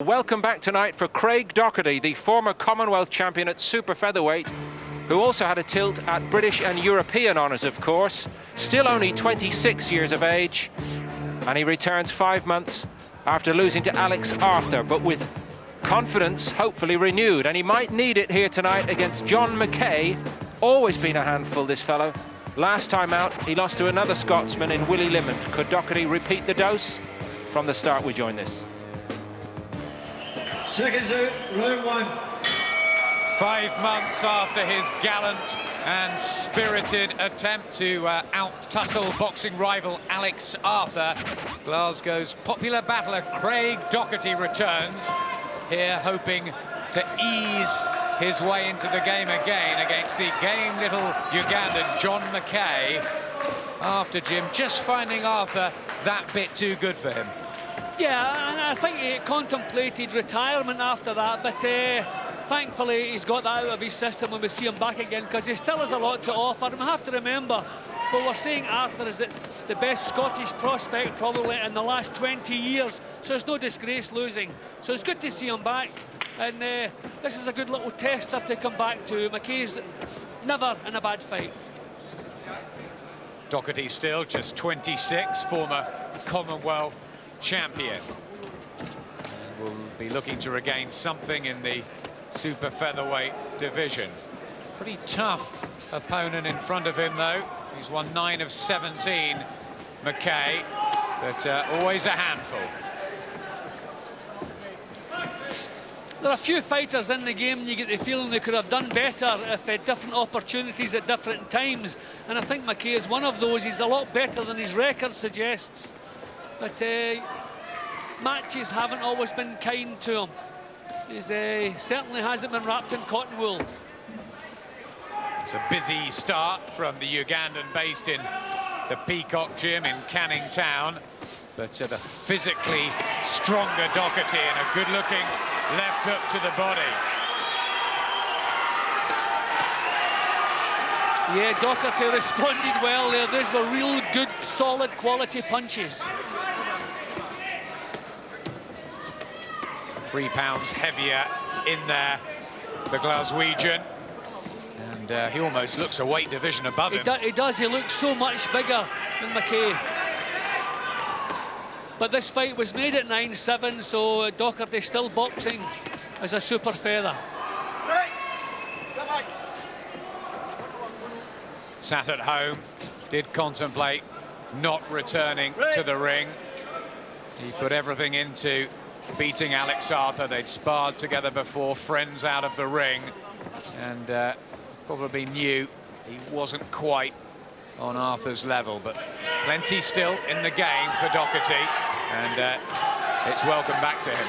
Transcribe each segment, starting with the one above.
Welcome back tonight for Craig Docherty, the former Commonwealth champion at super featherweight, who also had a tilt at British and European honours, of course. Still only 26 years of age, and he returns 5 months after losing to Alex Arthur, but with confidence hopefully renewed, and he might need it here tonight against John Mackay. Always been a handful, this fellow. Last time out, he lost to another Scotsman in Willie Limond. Could Docherty repeat the dose? From the start, we join this. Seconds out, round one. 5 months after his gallant and spirited attempt to out-tussle boxing rival Alex Arthur, Glasgow's popular battler Craig Docherty returns, here hoping to ease his way into the game again against the game little Ugandan John Mackay, after Jim just finding Arthur that bit too good for him. Yeah, and I think he contemplated retirement after that, but thankfully he's got that out of his system when we see him back again, because he still has a lot to offer. And we have to remember, but we're saying Arthur is the best Scottish prospect probably in the last 20 years, so it's no disgrace losing. So it's good to see him back, and this is a good little tester to come back to. Mackay's never in a bad fight. Docherty still just 26, former Commonwealth champion. And will be looking to regain something in the super featherweight division. Pretty tough opponent in front of him, though. He's won 9 of 17, Mackay, but always a handful. There are a few fighters in the game, and you get the feeling they could have done better if different opportunities at different times. And I think Mackay is one of those. He's a lot better than his record suggests. But matches haven't always been kind to him. He certainly hasn't been wrapped in cotton wool. It's a busy start from the Ugandan based in the Peacock Gym in Canning Town. But the physically stronger Docherty and a good-looking left hook to the body. Yeah, Docherty responded well there. These were real good, solid quality punches. 3 pounds heavier in there, the Glaswegian. And he almost looks a weight division above him. He does, he looks so much bigger than Mackay. But this fight was made at 9-7, so Docherty still boxing as a super feather. Sat at home, did contemplate not returning to the ring. He put everything into beating Alex Arthur. They'd sparred together before, friends out of the ring, and probably knew he wasn't quite on Arthur's level, but plenty still in the game for Docherty, and it's welcome back to him.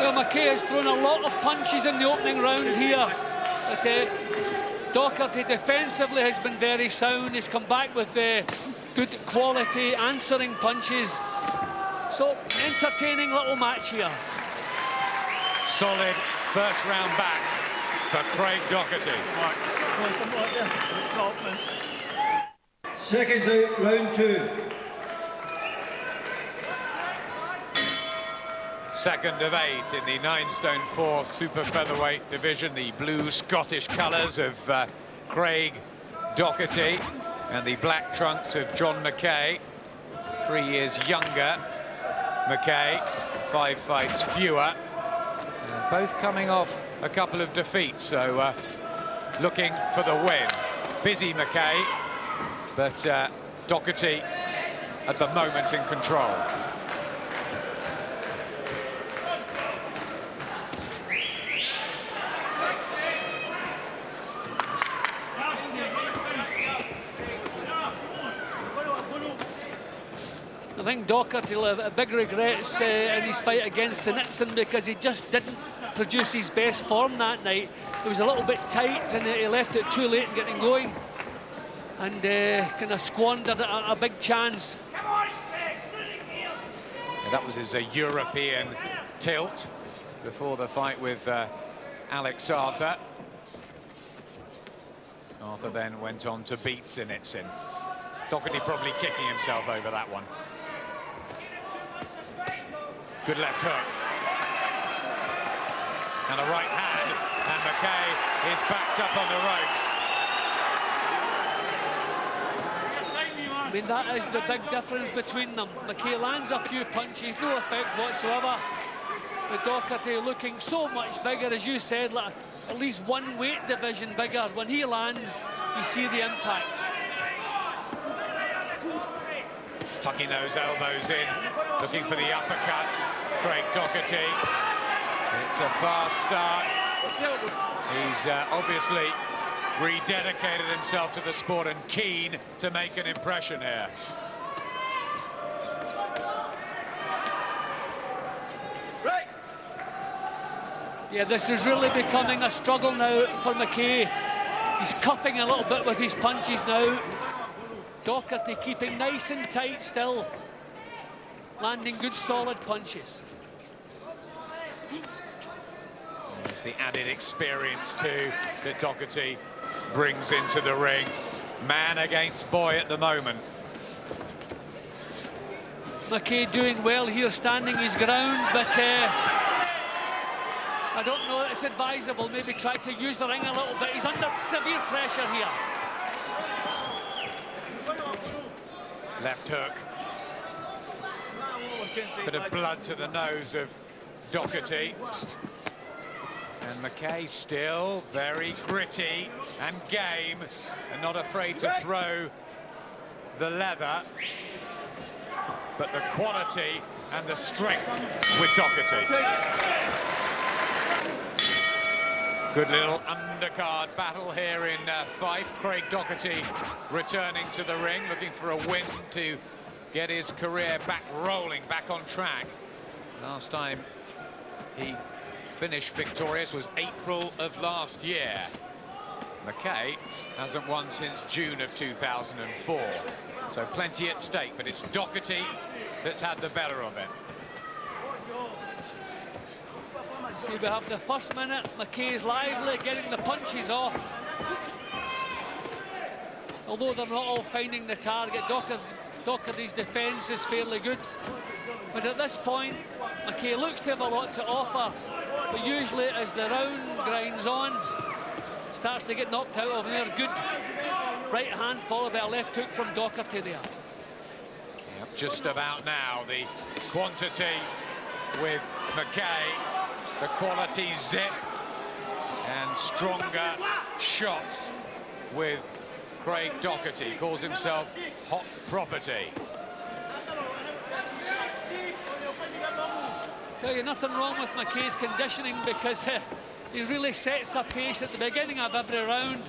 Well, Mackay has thrown a lot of punches in the opening round here, but Docherty defensively has been very sound. He's come back with good quality answering punches. So, entertaining little match here. Solid first round back for Craig Docherty. Seconds out, round two. Second of 8 in the 9-stone-4 super featherweight division. The blue Scottish colours of Craig Docherty and the black trunks of John Mackay. 3 years younger Mackay, 5 fights fewer. Both coming off a couple of defeats, so looking for the win. Busy Mackay, but Docherty at the moment in control. I think Docherty will have big regrets in his fight against Nixon, because he just didn't produce his best form that night. It was a little bit tight, and he left it too late in getting going, and kind of squandered a big chance. And that was his European tilt before the fight with Alex Arthur. Arthur then went on to beat Sinitsin. Docherty probably kicking himself over that one. Good left hook. And a right hand, and Mackay is backed up on the ropes. I mean, that is the big difference between them. Mackay lands a few punches, no effect whatsoever. But Docherty looking so much bigger, as you said, like at least one weight division bigger. When he lands, you see the impact. Tucking those elbows in, looking for the uppercuts. Craig Docherty. It's a fast start. He's obviously rededicated himself to the sport and keen to make an impression here. Yeah, this is really becoming a struggle now for Mackay. He's cuffing a little bit with his punches now. Docherty keeping nice and tight still, landing good solid punches. There's the added experience too that Docherty brings into the ring. Man against boy at the moment. Mackay doing well here, standing his ground, but I don't know that it's advisable. Maybe try to use the ring a little bit. He's under severe pressure here. Left hook. Bit of blood to the nose of Docherty. And Mackay still very gritty and game and not afraid to throw the leather. But the quality and the strength with Docherty. Good little undercard battle here in Fife. Craig Docherty returning to the ring, looking for a win to get his career back rolling, back on track. Last time he finished victorious was April of last year. Mackay hasn't won since June of 2004. So plenty at stake, but it's Docherty that's had the better of it. See, we have the first minute. Mackay's lively, getting the punches off. Although they're not all finding the target, Docherty's defence is fairly good. But at this point, Mackay looks to have a lot to offer. But usually, as the round grinds on, starts to get knocked out of there. Good right hand followed by a left hook from Docherty there. Yep, just about now, the quantity with Mackay, the quality zip, and stronger shots with Craig Docherty. He calls himself hot property. Tell you, nothing wrong with Mackay's conditioning, because he really sets a pace at the beginning of every round.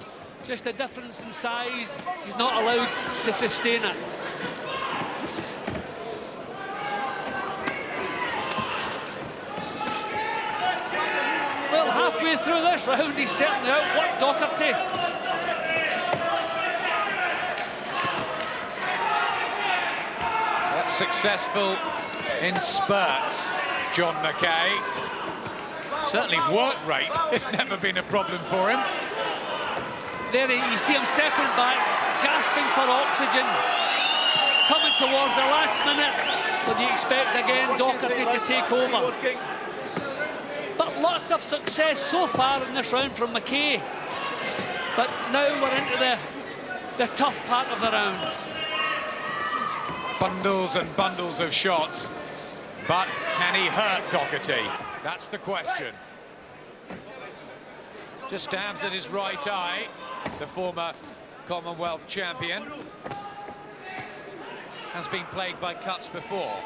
Just a difference in size. He's not allowed to sustain it. Well, halfway through this round, he's certainly outworked Docherty. Yep, successful in spurts, John Mackay. Certainly work rate has never been a problem for him. There you see him stepping back, gasping for oxygen, coming towards the last minute, but you expect again Docherty to take over. But lots of success so far in this round from Mackay. But now we're into the tough part of the round. Bundles and bundles of shots, but can he hurt Docherty? That's the question. Just stabs at his right eye, the former Commonwealth champion. Has been plagued by cuts before.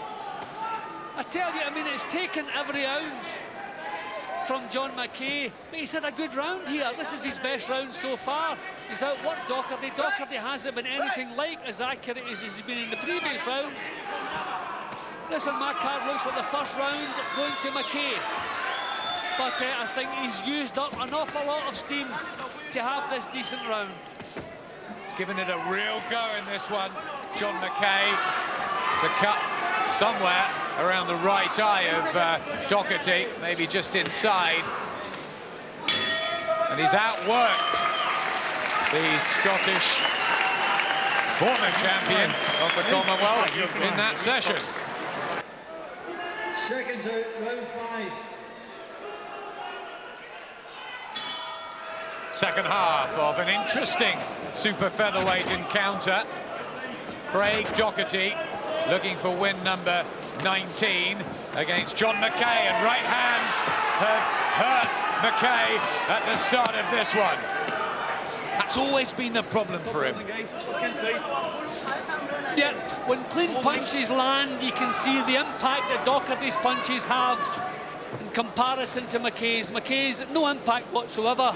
I tell you, I mean, it's taken every ounce from John Mackay, but he's had a good round here. This is his best round so far. He's outworked Docherty. Docherty hasn't been anything like as accurate as he's been in the previous rounds. Listen, my card looks like the first round going to Mackay. But I think he's used up an awful lot of steam to have this decent round. He's given it a real go in this one, John Mackay. It's a cut somewhere around the right eye of Docherty, maybe just inside. And he's outworked the Scottish former champion of the Commonwealth in that session. Seconds out, round 5. Second half of an interesting super featherweight encounter. Craig Docherty looking for win number 19 against John Mackay, and right hands have hurt Mackay at the start of this one. That's always been the problem for him. Yeah, when clean punches land, you can see the impact that Docherty's punches have in comparison to Mackay's. Mackay's no impact whatsoever,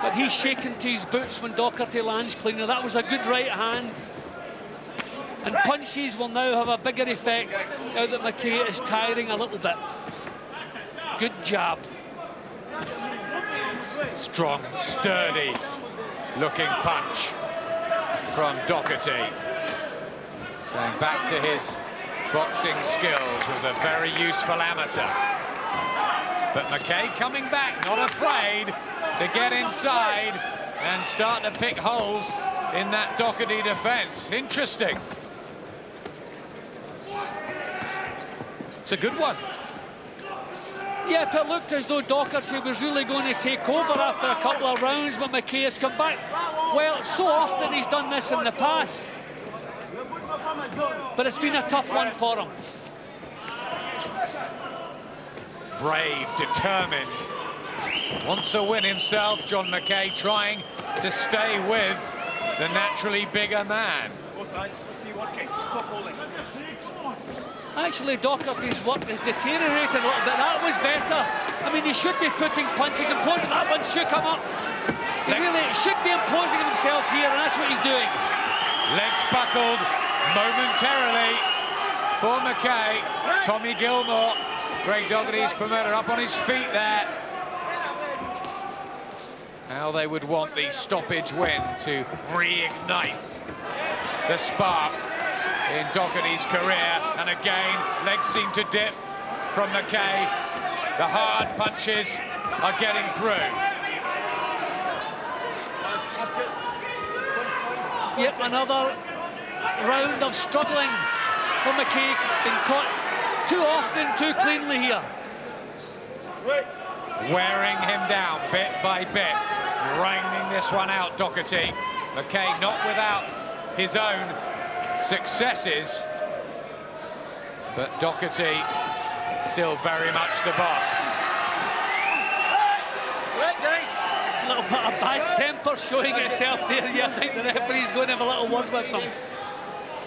but he's shaken to his boots when Docherty lands cleaner. That was a good right hand. And punches will now have a bigger effect now that Mackay is tiring a little bit. Good jab. Strong, sturdy looking punch from Docherty. Going back to his boxing skills, was a very useful amateur. But Mackay coming back, not afraid to get inside and start to pick holes in that Docherty defence. Interesting. It's a good one. Yeah, it looked as though Docherty was really going to take over after a couple of rounds, but Mackay has come back. Well, so often he's done this in the past, but it's been a tough one for him. Brave, determined, wants a win himself. John Mackay trying to stay with the naturally bigger man. Actually, Docherty's work has deteriorated a little bit. That was better. I mean, he should be putting punches, imposing. That one should come up. He really should be imposing himself here, and that's what he's doing. Legs buckled momentarily for Mackay. Tommy Gilmore, Craig Docherty's promoter, up on his feet there. How they would want the stoppage win to reignite the spark in Docherty's career, and again legs seem to dip from Mackay. The hard punches are getting through. Yet another round of struggling for Mackay, being caught too often, too cleanly here. Wearing him down bit by bit, grinding this one out, Docherty. Mackay not without his own successes, but Docherty still very much the boss. A little bit of bad temper showing itself there. Yeah, I think the referee's going to have a little word with him.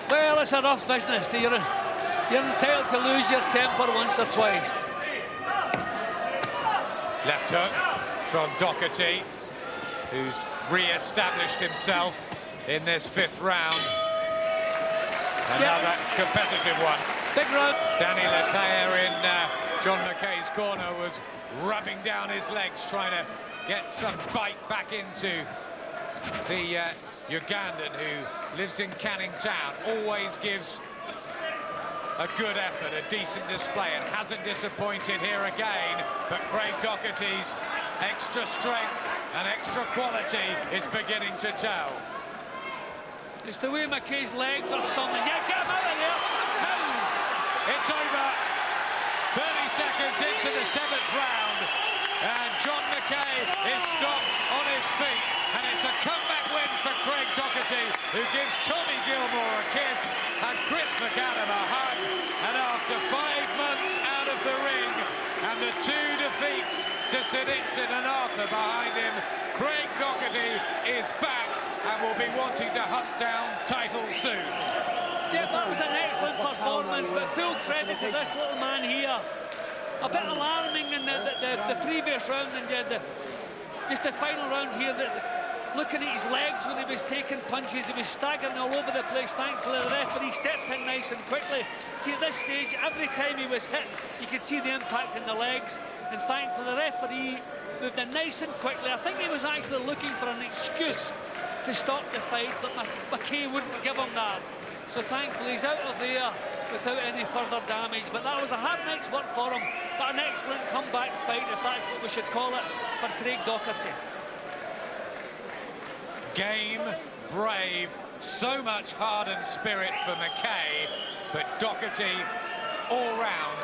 Well, it's a rough business. You're entitled to lose your temper once or twice. Left hook from Docherty, who's re-established himself in this fifth round. Another competitive one. Big round. Danny Latayer in John Mackay's corner was rubbing down his legs, trying to get some bite back into the Ugandan, who lives in Canning Town. Always gives a good effort, a decent display, and hasn't disappointed here again. But Craig Docherty's extra strength and extra quality is beginning to tell. It's the way Mackay's legs are stumbling. Yeah, get him out of there! No! It's over. 30 seconds into the 7th round, and John Mackay is stopped on his feet, and it's a comeback win for Craig Docherty, who gives Tommy Gilmore a kiss and Chris McAdam a hug. And after 5 months out of the ring and the 2 defeats to Siditz and Arthur behind him, Craig Docherty is back and will be wanting to hunt down titles soon. Yeah, that was an excellent performance, but full credit to this little man here. A bit alarming in the previous round, and just the final round here, looking at his legs when he was taking punches, he was staggering all over the place. Thankfully, the referee stepped in nice and quickly. See, at this stage, every time he was hit, you could see the impact in the legs, and thankfully, the referee moved in nice and quickly. I think he was actually looking for an excuse to stop the fight, but Mackay wouldn't give him that. So thankfully he's out of there without any further damage. But that was a hard night's work for him, but an excellent comeback fight, if that's what we should call it, for Craig Docherty. Game, brave, So much hardened spirit for Mackay, but Docherty all round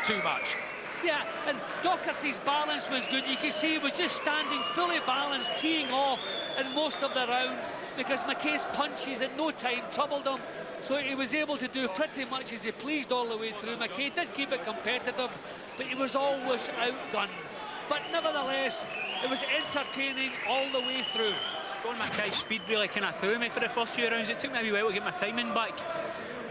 too much. Yeah, and Docherty's balance was good. You can see he was just standing fully balanced, teeing off in most of the rounds, because Mackay's punches at no time troubled him. So he was able to do pretty much as he pleased all the way through. Mackay did keep it competitive, but he was always outgunned. But nevertheless, it was entertaining all the way through. John Mackay's speed really kind of threw me for the first few rounds. It took me a wee while to get my timing back.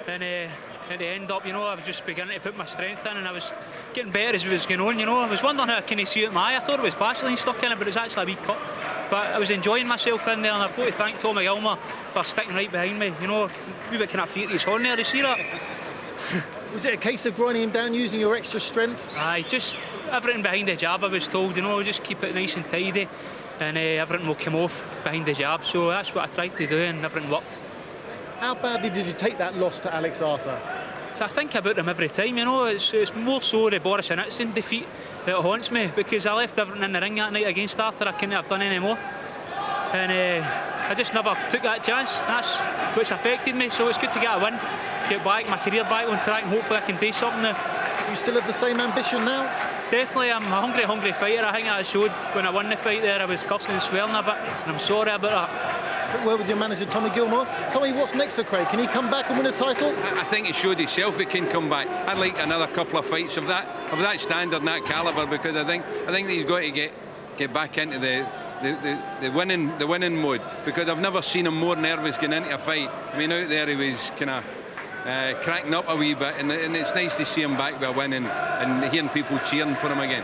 And at the end up, you know, I was just beginning to put my strength in, and I was getting better as it was going on, you know. I was wondering how I couldn't see it in my eye. I thought it was Vaseline stuck in it, but it was actually a wee cut. But I was enjoying myself in there, and I've got to thank Tommy Gilmer for sticking right behind me. You know, a wee bit kind of furious on there, you see that? Was it a case of grinding him down using your extra strength? Aye, just everything behind the jab, I was told, you know, just keep it nice and tidy, and everything will come off behind the jab. So that's what I tried to do, and everything worked. How badly did you take that loss to Alex Arthur? I think about him every time, you know. It's more so the Boris Initson defeat that haunts me, because I left everything in the ring that night against Arthur. I couldn't have done any more, and I just never took that chance. That's what's affected me. So it's good to get a win, get back my career back on track, and hopefully I can do something now. You still have the same ambition now? Definitely, I'm a hungry fighter. I think I showed when I won the fight there. I was cursing and swearing a bit, and I'm sorry about that. Well, with your manager Tommy Gilmore. Tommy, what's next for Craig? Can he come back and win a title? I think he showed himself he can come back. I'd like another couple of fights of that standard and that calibre, because I think that he's got to get back into the winning mode, because I've never seen him more nervous going into a fight. I mean, out there he was kind of cracking up a wee bit, and it's nice to see him back with a win and hearing people cheering for him again.